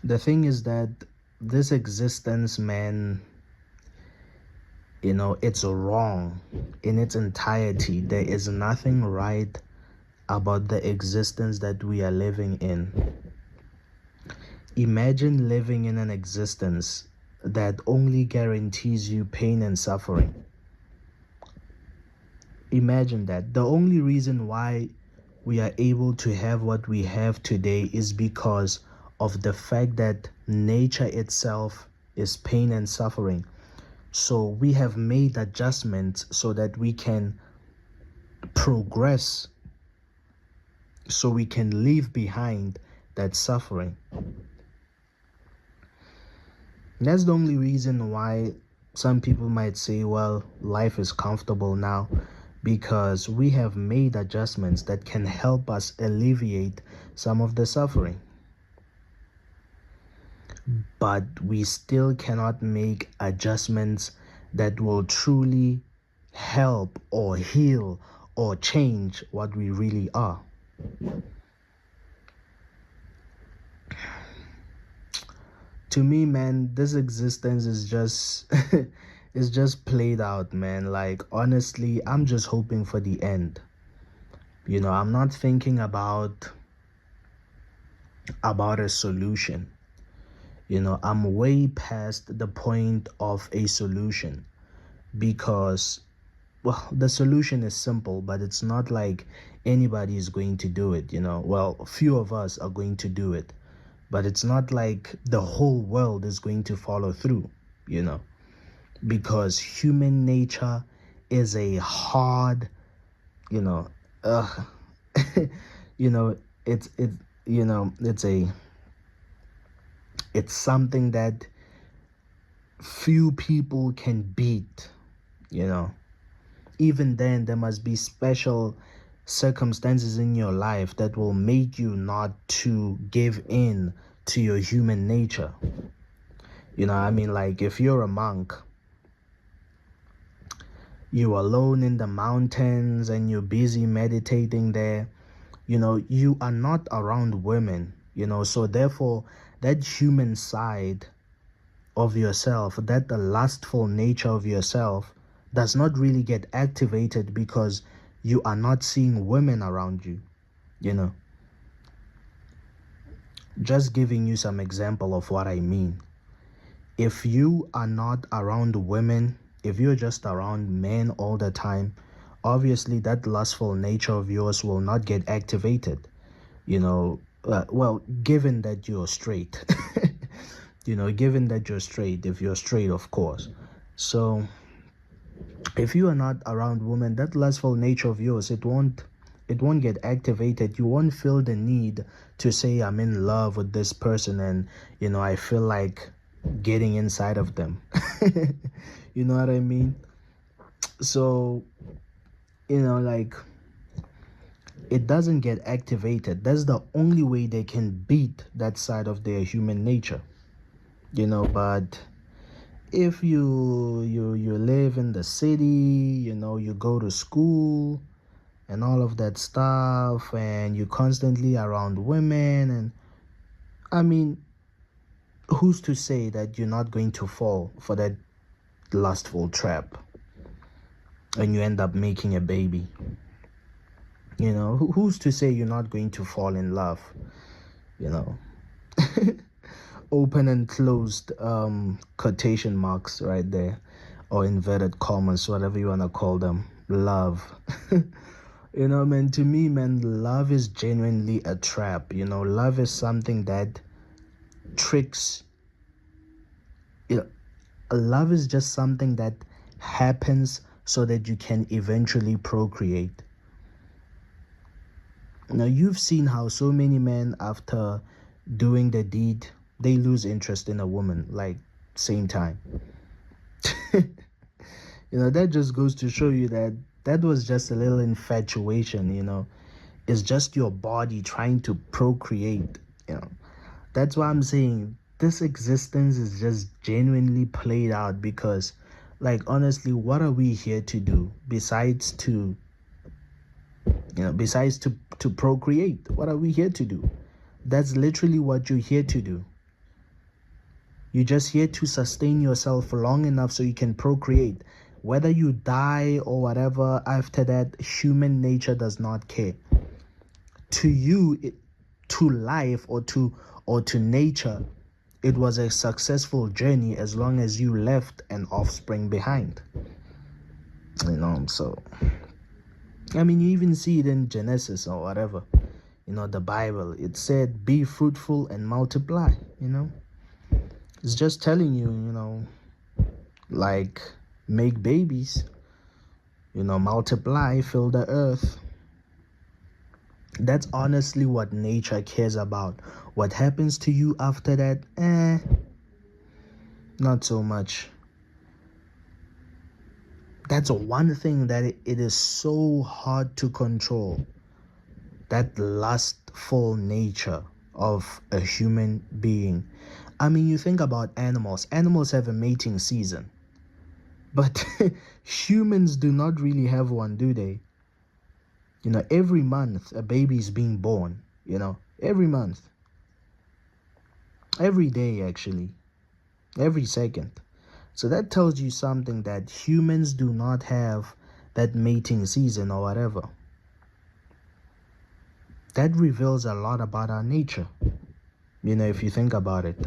The thing is that this existence, man, it's wrong in its entirety. There is nothing right about the existence that we are living in. Imagine living in an existence that only guarantees you pain and suffering. Imagine that. The only reason why we are able to have what we have today is because of the fact that nature itself is pain and suffering. So we have made adjustments so that we can progress, so we can leave behind that suffering. That's the only reason why some people might say, well, life is comfortable now, because we have made adjustments that can help us alleviate some of the suffering. But we still cannot make adjustments that will truly help or heal or change what we really are. To me, man, this existence is just it's just played out, man. Like, honestly, I'm just hoping for the end. I'm not thinking about a solution. I'm way past the point of a solution, because, well, the solution is simple, but it's not like anybody is going to do it. Well, a few of us are going to do it, but it's not like the whole world is going to follow through, because human nature is a hard, you know you know it's it it's something that few people can beat. Even then, there must be special circumstances in your life that will make you not to give in to your human nature. Like, if you're a monk, you're alone in the mountains and you're busy meditating there, you are not around women, so therefore that human side of yourself, that the lustful nature of yourself, does not really get activated because you are not seeing women around you. Just giving you some example of what I mean. If you are not around women, if you're just around men all the time, obviously that lustful nature of yours will not get activated. Well, given that you're straight. Given that you're straight, if you're straight, of course. So if you are not around women, that lustful nature of yours, it won't get activated. You won't feel the need to say, I'm in love with this person, and I feel like getting inside of them. You know what I mean? So like, it doesn't get activated. That's the only way they can beat that side of their human nature. But if you live in the city, you go to school and all of that stuff, and you're constantly around women, and who's to say that you're not going to fall for that lustful trap and you end up making a baby? Who's to say you're not going to fall in love? Open and closed quotation marks right there, or inverted commas, whatever you want to call them. Love. Man, to me, man, love is genuinely a trap. Love is something that tricks. Love is just something that happens so that you can eventually procreate. Now, you've seen how so many men, after doing the deed, they lose interest in a woman, like, same time. That just goes to show you that that was just a little infatuation. It's just your body trying to procreate. That's why I'm saying this existence is just genuinely played out, because, like, honestly, what are we here to do besides to procreate? What are we here to do? That's literally what you're here to do. You're just here to sustain yourself long enough so you can procreate. Whether you die or whatever after that, human nature does not care. To you, to life or to nature, it was a successful journey as long as you left an offspring behind. So I mean, you even see it in Genesis or whatever, the Bible. It said, be fruitful and multiply, It's just telling you, like, make babies, multiply, fill the earth. That's honestly what nature cares about. What happens to you after that, not so much. That's one thing that it is so hard to control. That lustful nature of a human being. I mean, you think about animals. Animals have a mating season. But humans do not really have one, do they? Every month a baby is being born, every month. Every day, actually. Every second. So that tells you something, that humans do not have that mating season or whatever. That reveals a lot about our nature, if you think about it.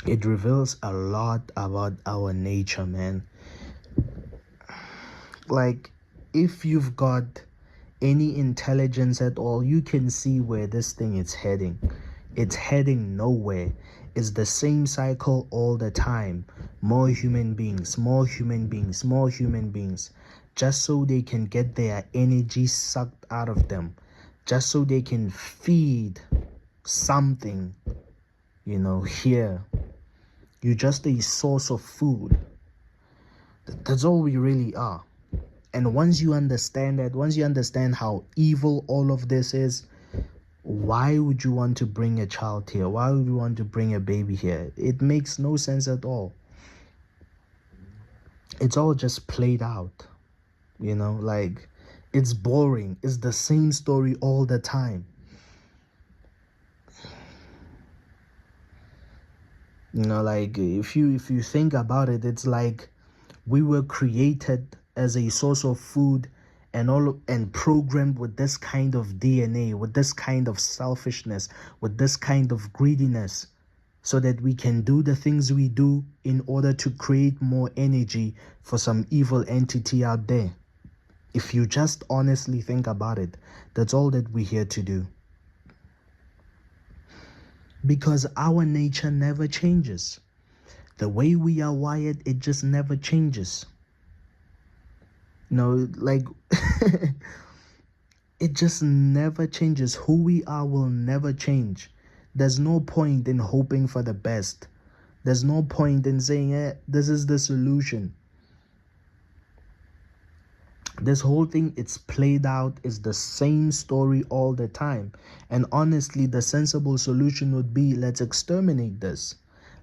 It reveals a lot about our nature, man. Like, if you've got any intelligence at all, you can see where this thing is heading. It's heading nowhere. It's the same cycle all the time. More human beings, more human beings, more human beings. Just so they can get their energy sucked out of them. Just so they can feed something, here. You're just a source of food. That's all we really are. And once you understand that, once you understand how evil all of this is, why would you want to bring a child here? Why would you want to bring a baby here? It makes no sense at all. It's all just played out, like, it's boring. It's the same story all the time. Like, if you think about it, it's like we were created as a source of food and programmed with this kind of DNA, with this kind of selfishness, with this kind of greediness, so that we can do the things we do in order to create more energy for some evil entity out there. If you just honestly think about it, that's all that we're here to do. Because our nature never changes. The way we are wired, it just never changes. Like, it just never changes. Who we are will never change. There's no point in hoping for the best. There's no point in saying, this is the solution. This whole thing, it's played out, is the same story all the time. And honestly, the sensible solution would be, let's exterminate this.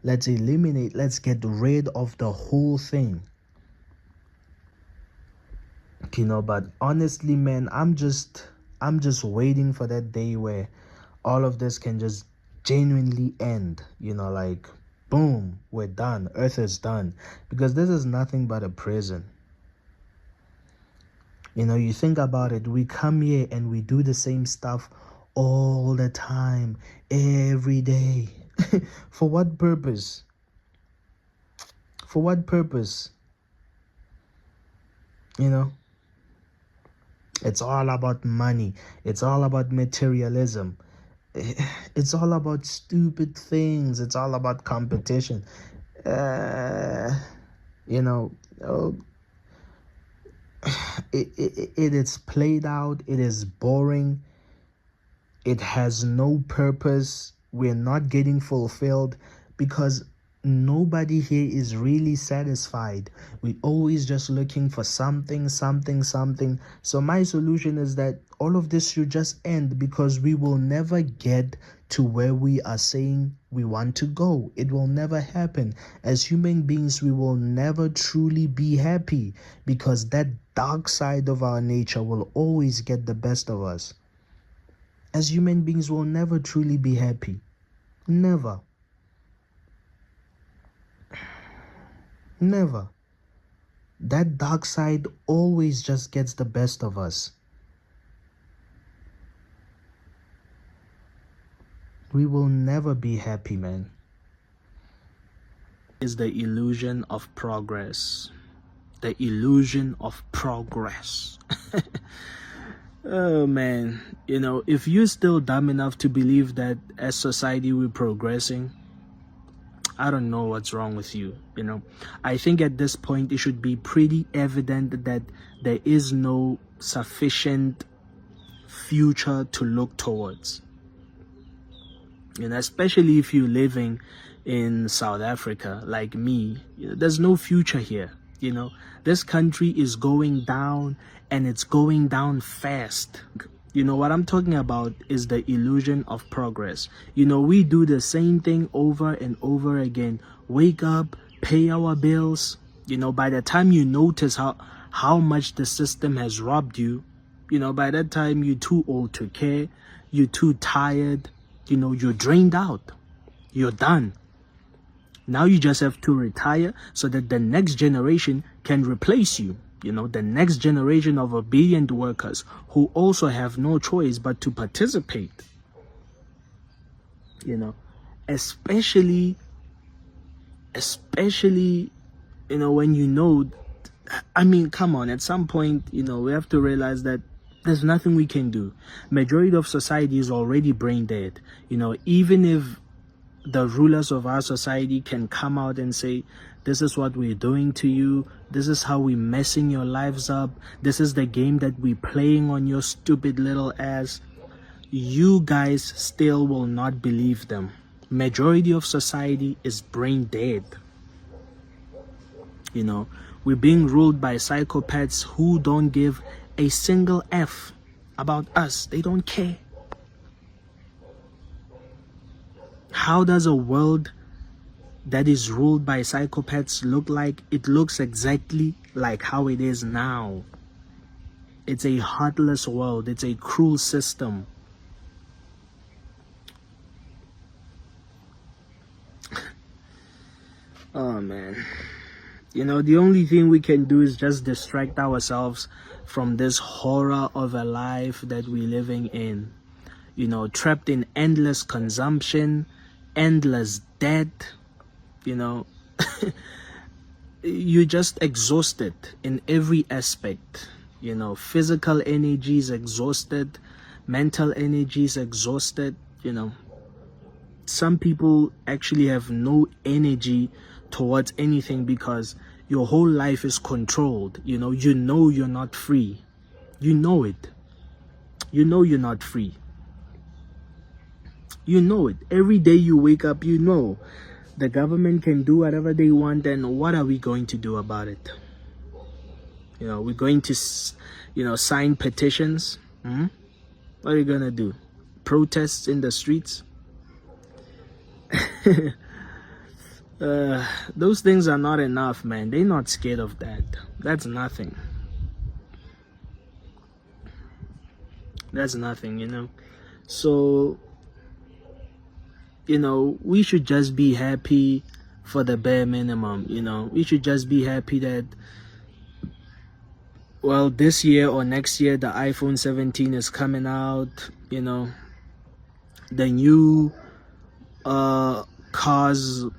Let's eliminate, let's get rid of the whole thing. But honestly, man, I'm just waiting for that day where all of this can just genuinely end. Like, boom, we're done. Earth is done. Because this is nothing but a prison. You think about it, we come here and we do the same stuff all the time, every day. For what purpose? For what purpose? It's all about money. It's all about materialism. It's all about stupid things. It's all about competition. Oh, it's played out. It is boring. It has no purpose. We're not getting fulfilled because nobody here is really satisfied. We're always just looking for something. So my solution is that all of this should just end, because we will never get to where we are saying we want to go. It will never happen. As human beings, we will never truly be happy, because that dark side of our nature will always get the best of us. As human beings, we'll never truly be happy. Never. Never. That dark side always just gets the best of us. We will never be happy, man. Is the illusion of progress. The illusion of progress. Oh man, if you're still dumb enough to believe that as society we're progressing, I don't know what's wrong with you. I think at this point it should be pretty evident that there is no sufficient future to look towards. Especially if you're living in South Africa like me, there's no future here. This country is going down, and it's going down fast. What I'm talking about is the illusion of progress. We do the same thing over and over again. Wake up, pay our bills. By the time you notice how much the system has robbed you, by that time you're too old to care, you're too tired, you're drained out, you're done. Now you just have to retire so that the next generation can replace you. The next generation of obedient workers who also have no choice but to participate. Especially, when come on, at some point, we have to realize that there's nothing we can do. Majority of society is already brain dead. Even if the rulers of our society can come out and say, this is what we're doing to you, this is how we're messing your lives up, this is the game that we're playing on your stupid little ass, you guys still will not believe them. Majority of society is brain dead. We're being ruled by psychopaths who don't give a single F about us. They don't care. How does a world that is ruled by psychopaths look like? It looks exactly like how it is now. It's a heartless world. It's a cruel system. Oh man. The only thing we can do is just distract ourselves from this horror of a life that we're living in. Trapped in endless consumption, endless debt. You're just exhausted in every aspect. Physical energy is exhausted, mental energy is exhausted. Some people actually have no energy towards anything because your whole life is controlled. You're not free. You know it. You're not free. You know it. Every day you wake up, the government can do whatever they want, and what are we going to do about it? We're going to, sign petitions. What are you going to do? Protests in the streets? Those things are not enough, man. They're not scared of that. That's nothing. That's nothing, So, we should just be happy for the bare minimum. We should just be happy that, well, this year or next year, the iPhone 17 is coming out. The new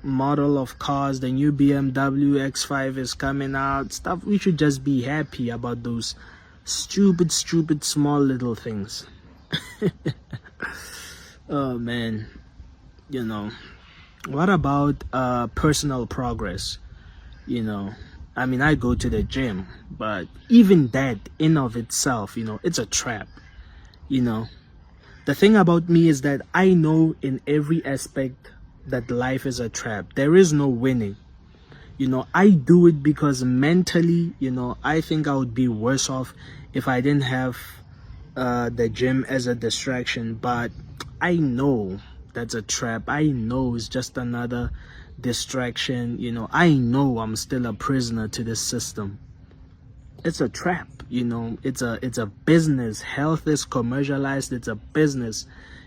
model of cars, the new BMW X5 is coming out. Stuff. We should just be happy about those stupid small little things. Oh man. What about personal progress? I go to the gym, but even that in of itself, it's a trap. The thing about me is that I know in every aspect that life is a trap. There is no winning. I do it because mentally, I think I would be worse off if I didn't have the gym as a distraction. But I know that's a trap. I know it's just another distraction. I know I'm still a prisoner to this system. It's a trap. It's a business. Health is commercialized. It's a business.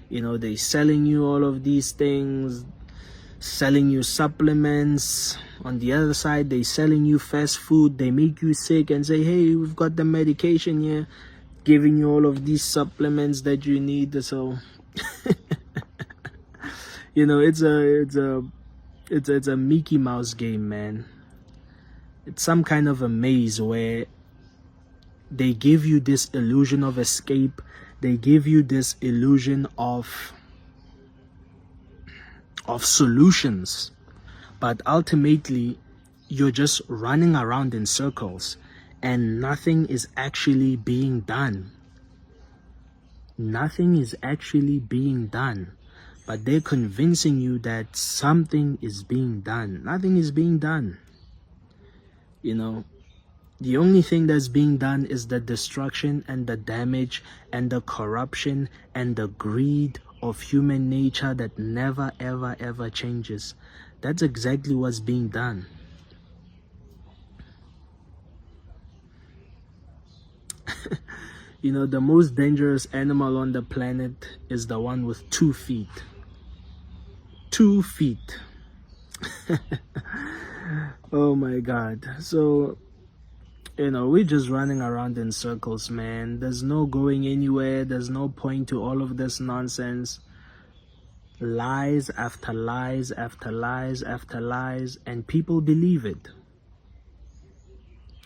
You know, they selling you all of these things, selling you supplements. On the other side, they selling you fast food. They make you sick and say, hey, we've got the medication here, giving you all of these supplements that you need. So you know, it's a Mickey Mouse game, man. It's some kind of a maze where they give you this illusion of escape. They give you this illusion of solutions, but ultimately you're just running around in circles and nothing is actually being done. Nothing is actually being done, but they're convincing you that something is being done. Nothing is being done. You know, the only thing that's being done is the destruction and the damage and the corruption and the greed of human nature that never, ever, ever changes. That's exactly what's being done. You know, the most dangerous animal on the planet is the one with 2 feet. 2 feet. Oh my God. So, you know, we're just running around in circles, man. There's no going anywhere. There's no point to all of this nonsense. Lies after lies after lies after lies, and people believe it.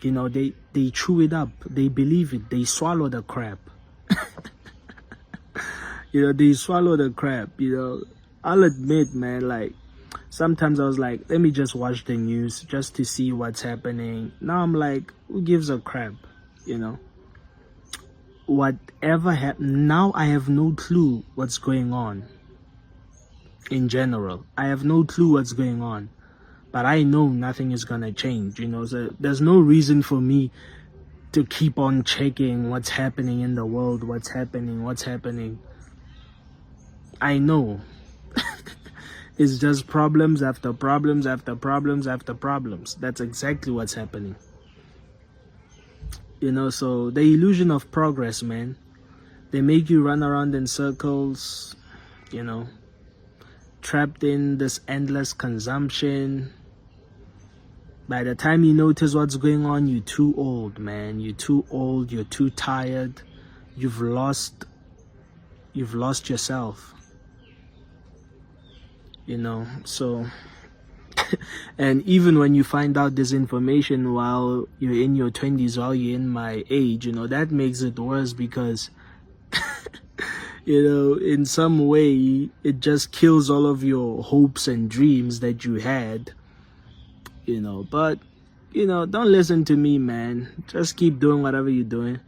You know, they chew it up. They believe it. They swallow the crap. You know, they swallow the crap, you know. I'll admit, man, like, sometimes I was like, let me just watch the news just to see what's happening. Now I'm like, who gives a crap, you know? Whatever happened, now I have no clue what's going on. In general, I have no clue what's going on. But I know nothing is gonna change, you know. So there's no reason for me to keep on checking what's happening in the world, what's happening. I know. It's just problems after problems after problems after problems. That's exactly what's happening. You know, so the illusion of progress, man. They make you run around in circles, you know, trapped in this endless consumption. By the time you notice what's going on, you're too old, man. You're too old, you're too tired. You've lost yourself. You know, so and even when you find out this information while you're in your 20s, while you're in my age, you know, that makes it worse because you know, in some way it just kills all of your hopes and dreams that you had, you know. But you know, don't listen to me, man. Just keep doing whatever you're doing.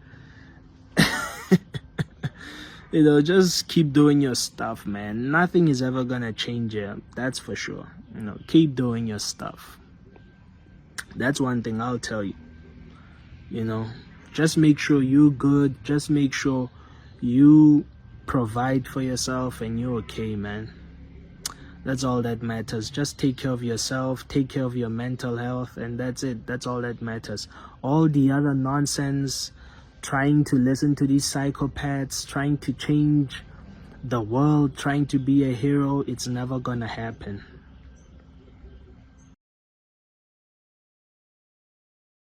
You know, just keep doing your stuff, man. Nothing is ever gonna change you, that's for sure. You know, keep doing your stuff. That's one thing I'll tell you. You know, just make sure you're good. Just make sure you provide for yourself and you're okay, man. That's all that matters. Just take care of yourself, take care of your mental health, and that's it. That's all that matters. All the other nonsense, trying to listen to these psychopaths, trying to change the world, trying to be a hero, it's never gonna happen.